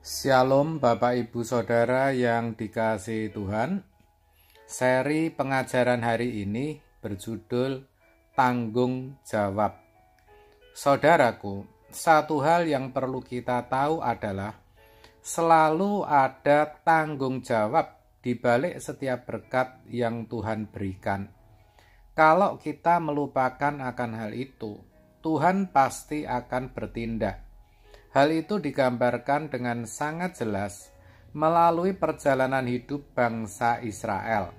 Shalom Bapak Ibu Saudara yang dikasihi Tuhan. Seri pengajaran hari ini berjudul Tanggung Jawab. Saudaraku, satu hal yang perlu kita tahu adalah selalu ada tanggung jawab di balik setiap berkat yang Tuhan berikan. Kalau kita melupakan akan hal itu, Tuhan pasti akan bertindak. Hal itu digambarkan dengan sangat jelas melalui perjalanan hidup bangsa Israel.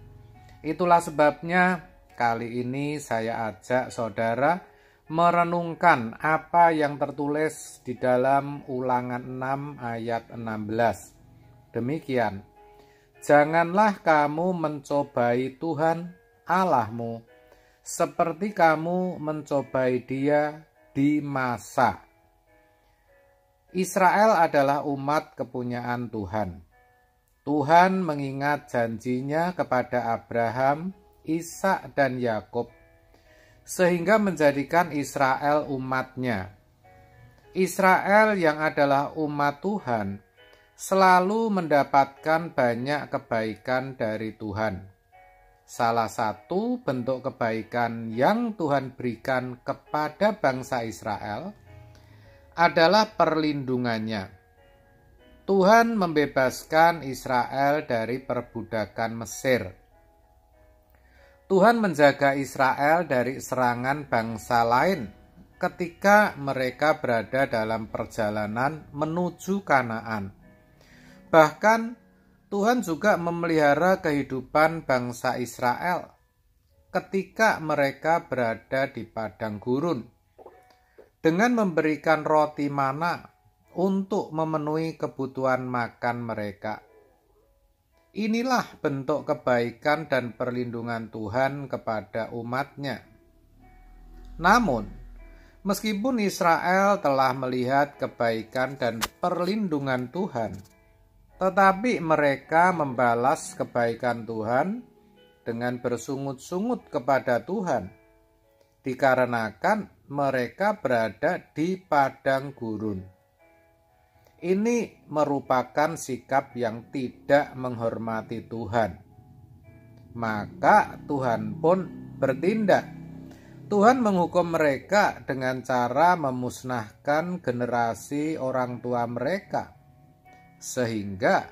Itulah sebabnya kali ini saya ajak saudara merenungkan apa yang tertulis di dalam Ulangan 6 ayat 16. Demikian, janganlah kamu mencobai Tuhan Allahmu seperti kamu mencobai Dia di masa. Israel adalah umat kepunyaan Tuhan. Tuhan mengingat janjinya kepada Abraham, Ishak, dan Yakub, sehingga menjadikan Israel umatnya. Israel yang adalah umat Tuhan selalu mendapatkan banyak kebaikan dari Tuhan. Salah satu bentuk kebaikan yang Tuhan berikan kepada bangsa Israel adalah perlindungannya. Tuhan membebaskan Israel dari perbudakan Mesir. Tuhan menjaga Israel dari serangan bangsa lain ketika mereka berada dalam perjalanan menuju Kanaan. Bahkan Tuhan juga memelihara kehidupan bangsa Israel ketika mereka berada di padang gurun, dengan memberikan roti mana untuk memenuhi kebutuhan makan mereka. Inilah bentuk kebaikan dan perlindungan Tuhan kepada umatnya. Namun, meskipun Israel telah melihat kebaikan dan perlindungan Tuhan, tetapi mereka membalas kebaikan Tuhan dengan bersungut-sungut kepada Tuhan, dikarenakan mereka berada di padang gurun. Ini merupakan sikap yang tidak menghormati Tuhan. Maka Tuhan pun bertindak. Tuhan menghukum mereka dengan cara memusnahkan generasi orang tua mereka, sehingga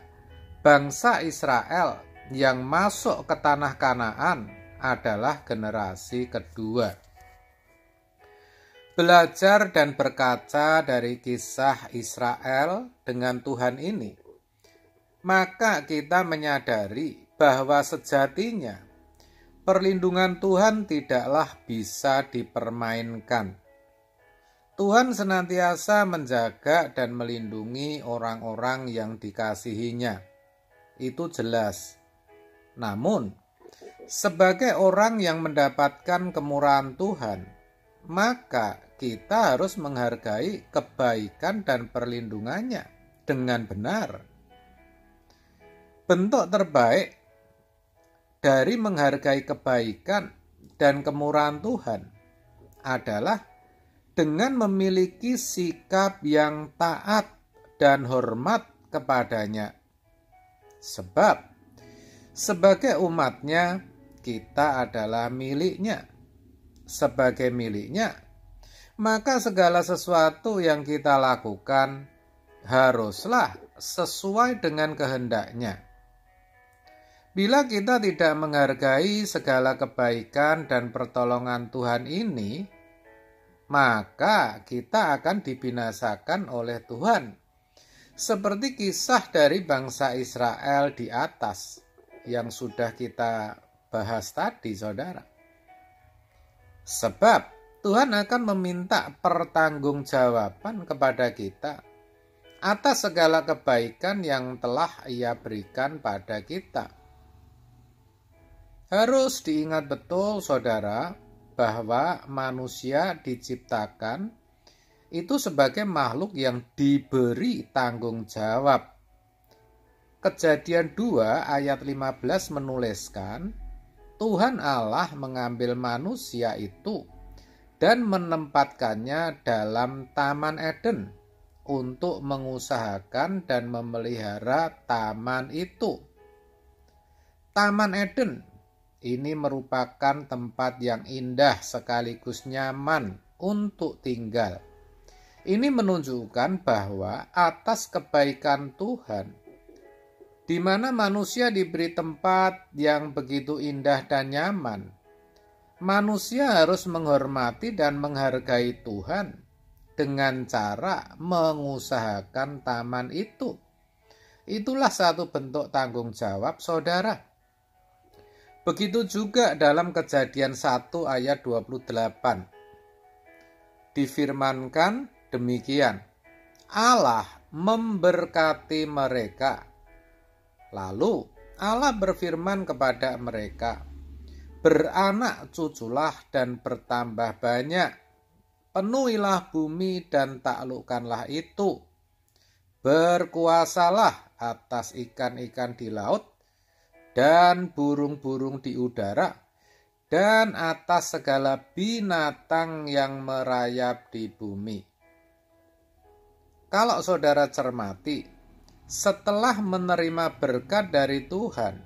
bangsa Israel yang masuk ke tanah Kanaan adalah generasi kedua. Belajar dan berkaca dari kisah Israel dengan Tuhan ini, maka kita menyadari bahwa sejatinya perlindungan Tuhan tidaklah bisa dipermainkan. Tuhan senantiasa menjaga dan melindungi orang-orang yang dikasihinya. Itu jelas. Namun, sebagai orang yang mendapatkan kemurahan Tuhan, maka kita harus menghargai kebaikan dan perlindungannya dengan benar. Bentuk terbaik dari menghargai kebaikan dan kemurahan Tuhan adalah dengan memiliki sikap yang taat dan hormat kepadanya. Sebab sebagai umatnya, kita adalah miliknya. Sebagai miliknya, maka segala sesuatu yang kita lakukan haruslah sesuai dengan kehendaknya. Bila kita tidak menghargai segala kebaikan dan pertolongan Tuhan ini, maka kita akan dibinasakan oleh Tuhan, seperti kisah dari bangsa Israel di atas yang sudah kita bahas tadi, saudara. Sebab Tuhan akan meminta pertanggungjawaban kepada kita atas segala kebaikan yang telah Ia berikan pada kita. Harus diingat betul, saudara, bahwa manusia diciptakan itu sebagai makhluk yang diberi tanggung jawab. Kejadian 2 ayat 15 menuliskan, Tuhan Allah mengambil manusia itu dan menempatkannya dalam Taman Eden untuk mengusahakan dan memelihara taman itu. Taman Eden ini merupakan tempat yang indah sekaligus nyaman untuk tinggal. Ini menunjukkan bahwa atas kebaikan Tuhan, di mana manusia diberi tempat yang begitu indah dan nyaman, manusia harus menghormati dan menghargai Tuhan dengan cara mengusahakan taman itu. Itulah satu bentuk tanggung jawab saudara. Begitu juga dalam Kejadian 1 ayat 28. Difirmankan demikian, Allah memberkati mereka. Lalu Allah berfirman kepada mereka, beranak cuculah dan bertambah banyak, penuhilah bumi dan taklukkanlah itu, berkuasalah atas ikan-ikan di laut dan burung-burung di udara, dan atas segala binatang yang merayap di bumi. Kalau saudara cermati, setelah menerima berkat dari Tuhan,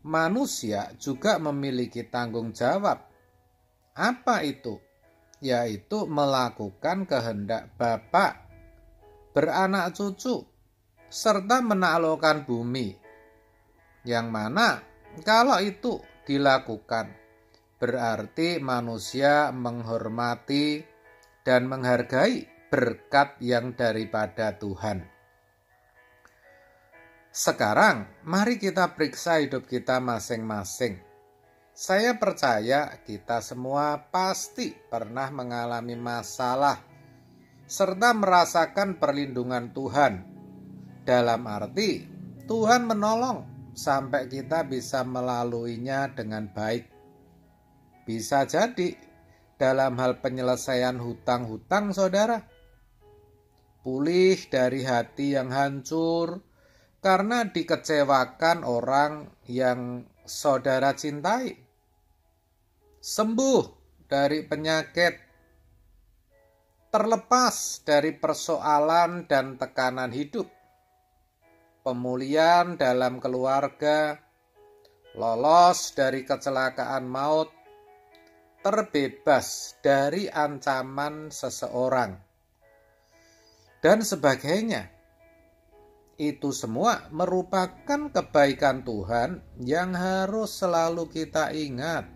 manusia juga memiliki tanggung jawab. Apa itu? Yaitu melakukan kehendak Bapa, beranak cucu, serta menaklukkan bumi. Yang mana kalau itu dilakukan, berarti manusia menghormati dan menghargai berkat yang daripada Tuhan. Sekarang mari kita periksa hidup kita masing-masing. Saya percaya kita semua pasti pernah mengalami masalah serta merasakan perlindungan Tuhan. Dalam arti Tuhan menolong sampai kita bisa melaluinya dengan baik. Bisa jadi dalam hal penyelesaian hutang-hutang saudara, pulih dari hati yang hancur karena dikecewakan orang yang saudara cintai, sembuh dari penyakit, terlepas dari persoalan dan tekanan hidup, pemulihan dalam keluarga, lolos dari kecelakaan maut, terbebas dari ancaman seseorang, dan sebagainya. Itu semua merupakan kebaikan Tuhan yang harus selalu kita ingat.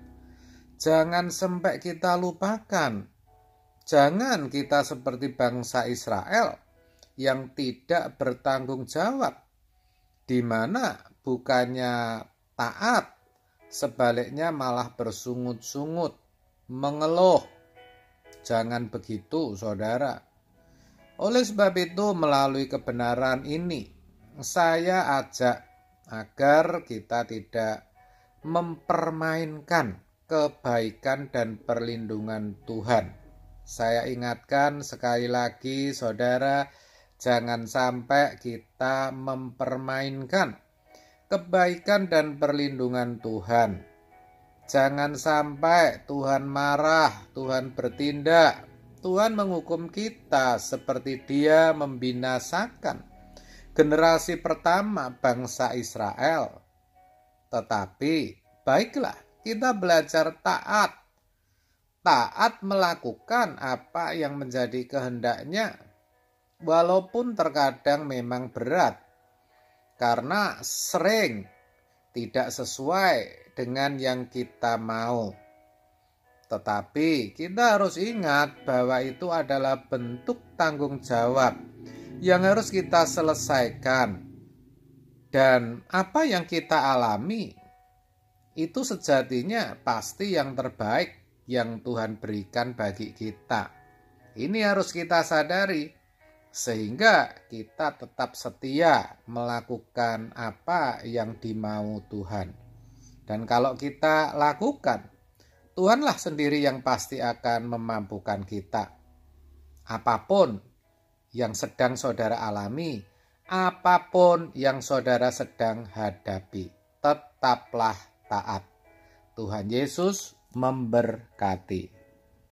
Jangan sampai kita lupakan. Jangan kita seperti bangsa Israel yang tidak bertanggung jawab, di mana bukannya taat, sebaliknya malah bersungut-sungut, mengeluh. Jangan begitu, saudara. Oleh sebab itu, melalui kebenaran ini, saya ajak agar kita tidak mempermainkan kebaikan dan perlindungan Tuhan. Saya ingatkan sekali lagi, saudara, jangan sampai kita mempermainkan kebaikan dan perlindungan Tuhan. Jangan sampai Tuhan marah, Tuhan bertindak, Tuhan menghukum kita seperti Dia membinasakan generasi pertama bangsa Israel. Tetapi baiklah, kita belajar taat melakukan apa yang menjadi kehendaknya, walaupun terkadang memang berat, karena sering tidak sesuai dengan yang kita mau. Tetapi kita harus ingat bahwa itu adalah bentuk tanggung jawab yang harus kita selesaikan. Dan apa yang kita alami itu sejatinya pasti yang terbaik yang Tuhan berikan bagi kita. Ini harus kita sadari sehingga kita tetap setia melakukan apa yang dimau Tuhan. Dan kalau kita lakukan, Tuhanlah sendiri yang pasti akan memampukan kita. Apapun yang sedang saudara alami, apapun yang saudara sedang hadapi, tetaplah taat. Tuhan Yesus memberkati.